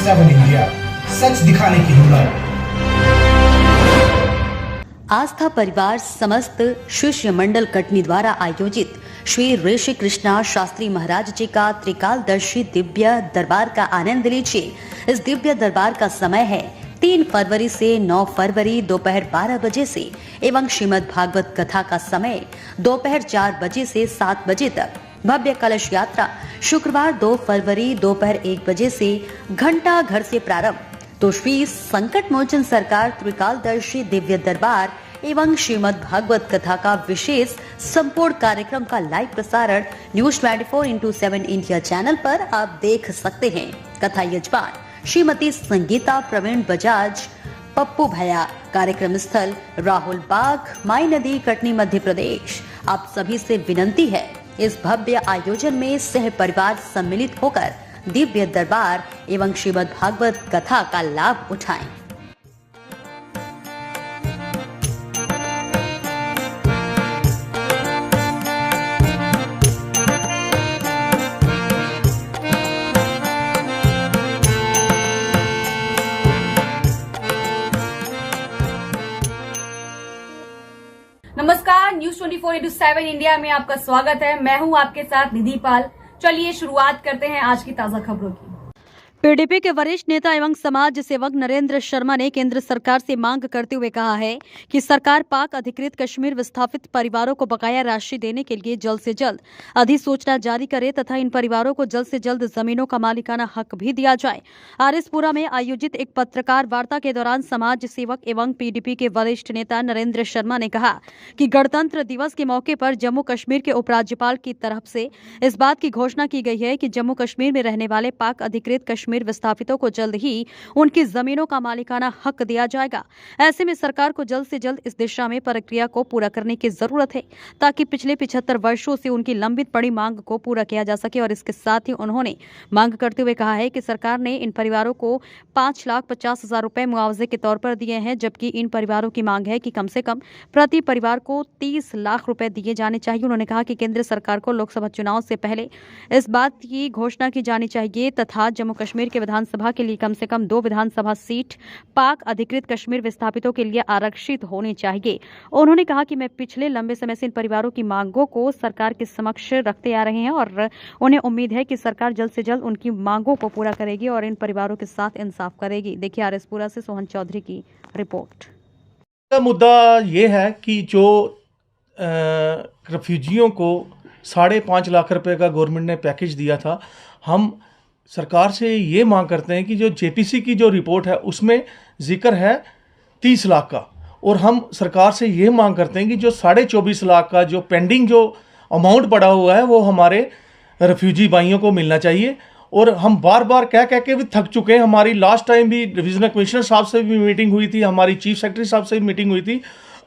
7 India, सच दिखाने की हिम्मत। आस्था परिवार समस्त शिष्य मंडल कटनी द्वारा आयोजित श्री ऋषि कृष्णा शास्त्री महाराज जी का त्रिकालदर्शी दिव्य दरबार का आनंद लीजिए। इस दिव्य दरबार का समय है 3 फरवरी से 9 फरवरी दोपहर 12 बजे से एवं श्रीमद् भागवत कथा का समय दोपहर 4 बजे से 7 बजे तक। भव्य कलश यात्रा शुक्रवार 2 फरवरी दोपहर 1 बजे से घंटा घर से प्रारंभ। तो श्री संकट मोचन सरकार त्रिकालदर्शी दिव्य दरबार एवं श्रीमद् भागवत कथा का विशेष संपूर्ण कार्यक्रम का लाइव प्रसारण न्यूज 24/7 इंडिया चैनल पर आप देख सकते हैं। कथा यजमान श्रीमती संगीता प्रवीण बजाज, पप्पू भैया। कार्यक्रम स्थल राहुल बाग, माई नदी, कटनी, मध्य प्रदेश। आप सभी से विनंती है इस भव्य आयोजन में सह परिवार सम्मिलित होकर दिव्य दरबार एवं श्रीमद् भागवत कथा का लाभ उठाएं। नमस्कार, न्यूज 24/7 इंडिया में आपका स्वागत है। मैं हूं आपके साथ निधि पाल। चलिए शुरुआत करते हैं आज की ताजा खबरों की। पीडीपी के वरिष्ठ नेता एवं समाज सेवक नरेंद्र शर्मा ने केंद्र सरकार से मांग करते हुए कहा है कि सरकार पाक अधिकृत कश्मीर विस्थापित परिवारों को बकाया राशि देने के लिए जल्द से जल्द अधिसूचना जारी करे तथा इन परिवारों को जल्द से जल्द जमीनों का मालिकाना हक भी दिया जाए। आरएसपुरा में आयोजित एक पत्रकार वार्ता के दौरान समाज सेवक एवं पीडीपी के वरिष्ठ नेता नरेंद्र शर्मा ने कहा कि गणतंत्र दिवस के मौके पर जम्मू कश्मीर के उपराज्यपाल की तरफ से इस बात की घोषणा की गई है कि जम्मू कश्मीर में रहने वाले पाक अधिकृत कश्मीर विस्थापितों को जल्द ही उनकी जमीनों का मालिकाना हक दिया जाएगा। ऐसे में सरकार को जल्द से जल्द इस दिशा में प्रक्रिया को पूरा करने की जरूरत है ताकि पिछले 75 वर्षों से उनकी लंबित पड़ी मांग को पूरा किया जा सके। और इसके साथ ही उन्होंने मांग करते हुए कहा है कि सरकार ने इन परिवारों को 5,50,000 रुपए मुआवजे के तौर पर दिए हैं, जबकि इन परिवारों की मांग है कि कम से कम प्रति परिवार को 30 लाख रुपए दिए जाने चाहिए। उन्होंने कहा कि केंद्र सरकार को लोकसभा चुनाव से पहले इस बात की घोषणा की जानी चाहिए तथा जम्मू कश्मीर के विधानसभा के लिए कम से कम 2 विधानसभा सीट पाक अधिकृत कश्मीर विस्थापितों के लिए आरक्षित होनी चाहिए। उन्होंने कहा कि मैं पिछले लंबे समय से इन परिवारों की मांगों को सरकार के समक्ष रखते आ रहे हैं और उन्हें उम्मीद है कि सरकार जल्द से जल्द उनकी मांगों को पूरा करेगी और इन परिवारों के साथ इंसाफ करेगी। देखिए आरएसपुरा से सोहन चौधरी की रिपोर्ट। मुद्दा ये है कि जो रेफ्यूजियों को 5.5 लाख रुपए का गवर्नमेंट ने पैकेज दिया था, हम सरकार से ये मांग करते हैं कि जो जेपीसी की जो रिपोर्ट है उसमें जिक्र है 30 लाख का, और हम सरकार से ये मांग करते हैं कि जो 24.5 लाख का जो पेंडिंग जो अमाउंट पड़ा हुआ है वो हमारे रेफ्यूजी भाइयों को मिलना चाहिए। और हम बार बार कह के भी थक चुके हैं। हमारी लास्ट टाइम भी डिविजनल कमिश्नर साहब से भी मीटिंग हुई थी, हमारी चीफ सेक्रेटरी साहब से भी मीटिंग हुई थी।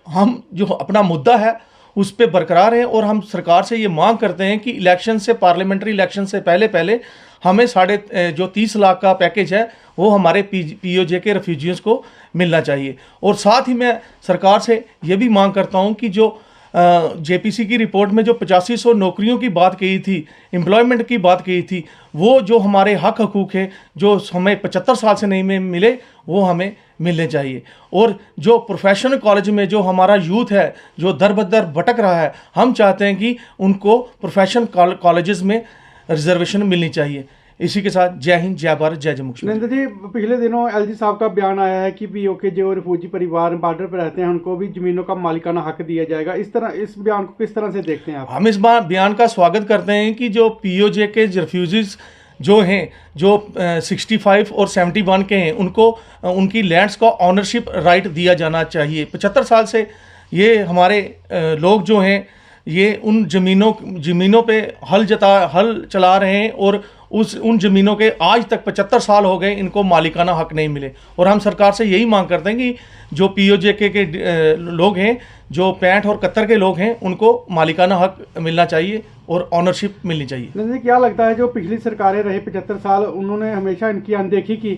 हम जो अपना मुद्दा है उस पर बरकरार हैं और हम सरकार से ये मांग करते हैं कि इलेक्शन से, पार्लियामेंट्री इलेक्शन से पहले हमें 30 लाख का पैकेज है वो हमारे पीओजे के रेफ्यूजियों को मिलना चाहिए। और साथ ही मैं सरकार से ये भी मांग करता हूँ कि जो जेपीसी की रिपोर्ट में जो 8500 नौकरियों की बात कही थी, एम्प्लॉयमेंट की बात कही थी, वो जो हमारे हक हकूक़ है जो हमें 75 साल से नहीं मिले वो हमें मिलने चाहिए। और जो प्रोफेशनल कॉलेज में जो हमारा यूथ है जो दर बदर भटक रहा है, हम चाहते हैं कि उनको प्रोफेशनल कॉलेजेस में रिजर्वेशन मिलनी चाहिए। इसी के साथ जय हिंद, जय भारत, जय जम्मू कश्मीर। नरेंद्र जी, पिछले दिनों एलजी साहब का बयान आया है कि पीओके जो रिफ्यूजी परिवार बॉर्डर पर रहते हैं उनको भी जमीनों का मालिकाना हक दिया जाएगा। इस बयान को किस तरह से देखते हैं आप? हम इस बयान का स्वागत करते हैं कि जो पीओजे के रिफ्यूजीज जो हैं, जो 65 और 71 के हैं, उनको उनकी लैंड्स का ऑनरशिप राइट दिया जाना चाहिए। 75 साल से ये हमारे लोग जो हैं ये उन ज़मीनों पे हल चला रहे हैं और उन ज़मीनों के आज तक 75 साल हो गए, इनको मालिकाना हक नहीं मिले। और हम सरकार से यही मांग करते हैं कि जो पीओजे के लोग हैं, जो 65 और 71 के लोग हैं, उनको मालिकाना हक मिलना चाहिए और ऑनरशिप मिलनी चाहिए। क्या लगता है जो पिछली सरकारें रही 75 साल, उन्होंने हमेशा इनकी अनदेखी की?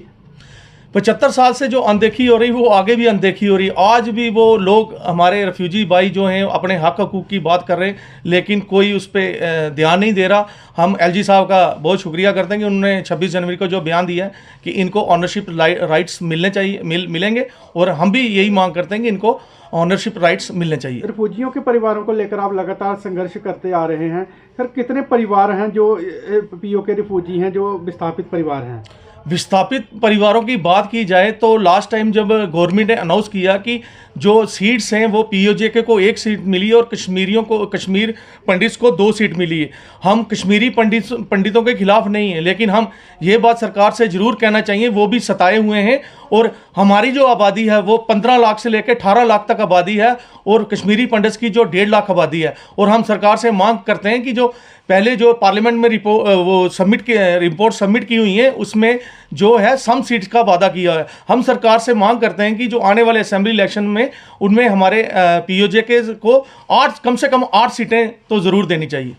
75 साल से जो अनदेखी हो रही वो आगे भी अनदेखी हो रही। आज भी वो लोग हमारे रेफ्यूजी भाई जो हैं अपने हक हकूक़ की बात कर रहे हैं, लेकिन कोई उस पर ध्यान नहीं दे रहा। हम एलजी साहब का बहुत शुक्रिया करते हैं कि उन्होंने 26 जनवरी को जो बयान दिया है कि इनको ऑनरशिप राइट्स मिलने चाहिए, मिलेंगे, और हम भी यही मांग करते हैं कि इनको ऑनरशिप राइट्स मिलने चाहिए। रिफुजियों के परिवारों को लेकर आप लगातार संघर्ष करते आ रहे हैं सर, कितने परिवार हैं जो पीओके रिफुजी हैं, जो विस्थापित परिवार हैं? विस्थापित परिवारों की बात की जाए तो लास्ट टाइम जब गवर्नमेंट ने अनाउंस किया कि जो सीट्स हैं वो पीओजेके को 1 सीट मिली और कश्मीर पंडित्स को 2 सीट मिली है। हम कश्मीरी पंडितों के खिलाफ नहीं हैं, लेकिन हम ये बात सरकार से ज़रूर कहना चाहिए, वो भी सताए हुए हैं। और हमारी जो आबादी है वो 15 लाख से लेकर 18 लाख तक आबादी है, और कश्मीरी पंडित्स की जो 1.5 लाख आबादी है। और हम सरकार से मांग करते हैं कि जो पहले जो पार्लियामेंट में रिपोर्ट सबमिट की हुई है उसमें जो है सम सीट्स का वादा किया है। हम सरकार से मांग करते हैं कि जो आने वाले असेंबली इलेक्शन में उनमें हमारे पीओजेके को कम से कम 8 सीटें तो ज़रूर देनी चाहिए।